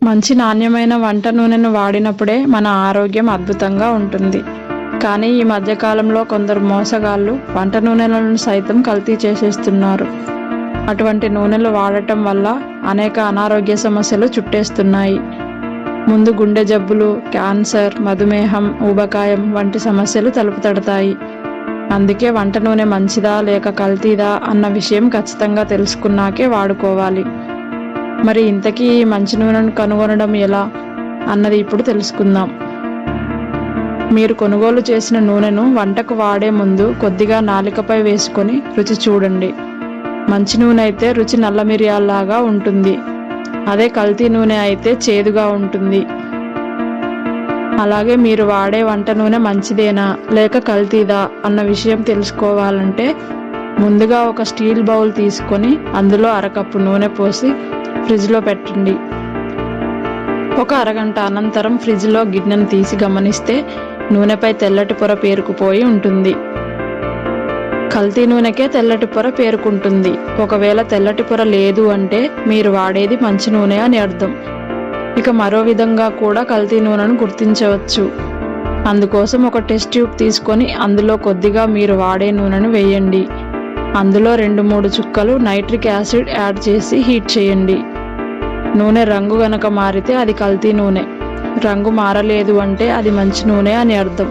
మంచి నాణ్యమైన వంట నూనెను వాడినప్పుడే మన ఆరోగ్యం అద్భుతంగా ఉంటుంది. కానీ ఈ మధ్యకాలంలో కొందరు మోసగాళ్ళు వంట నూనెలను సైతం కల్తీ చేసేస్తున్నారు. అటువంటి నూనెలు వాడటం వల్ల అనేక అనారోగ్య సమస్యలు చుట్టేస్తున్నాయి. ముందు గుండె జబ్బులు, క్యాన్సర్, మధుమేహం, ఊబకాయం వంటి సమస్యలు తలుపు తడతాయి. అందుకే వంట నూనె మంచిదా లేక కల్తీదా అన్న విషయం ఖచ్చితంగా తెలుసుకున్నాకే వాడుకోవాలి. మరి ఇంతకీ ఈ మంచి నూనెను కనుగొనడం ఎలా అన్నది ఇప్పుడు తెలుసుకుందాం. మీరు కొనుగోలు చేసిన నూనెను వంటకు వాడే ముందు కొద్దిగా నాలికపై వేసుకొని రుచి చూడండి. మంచి నూనె అయితే రుచి నల్ల మిరియాల్లాగా ఉంటుంది. అదే కల్తీ నూనె అయితే చేదుగా ఉంటుంది. అలాగే మీరు వాడే వంట నూనె మంచిదేనా లేక కల్తీదా అన్న విషయం తెలుసుకోవాలంటే ముందుగా ఒక స్టీల్ బౌల్ తీసుకొని అందులో అరకప్పు నూనె పోసి ఫ్రిడ్జ్లో పెట్టండి. ఒక అరగంట అనంతరం ఫ్రిడ్జ్లో గిన్నెను తీసి గమనిస్తే నూనెపై తెల్లటి పొర పేరుకుపోయి ఉంటుంది. కల్తీ నూనెకే తెల్లటి పొర పేరుకుంటుంది. ఒకవేళ తెల్లటి పొర లేదు అంటే మీరు వాడేది మంచి నూనె అని అర్థం. ఇక మరో విధంగా కూడా కల్తీ నూనెను గుర్తించవచ్చు. అందుకోసం ఒక టెస్ట్ ట్యూబ్ తీసుకొని అందులో కొద్దిగా మీరు వాడే నూనెను వేయండి. అందులో 2-3 చుక్కలు నైట్రిక్ యాసిడ్ యాడ్ చేసి హీట్ చేయండి. నూనె రంగు గనక మారితే అది కల్తీ నూనె, రంగు మారలేదు అంటే అది మంచి నూనె అని అర్థం.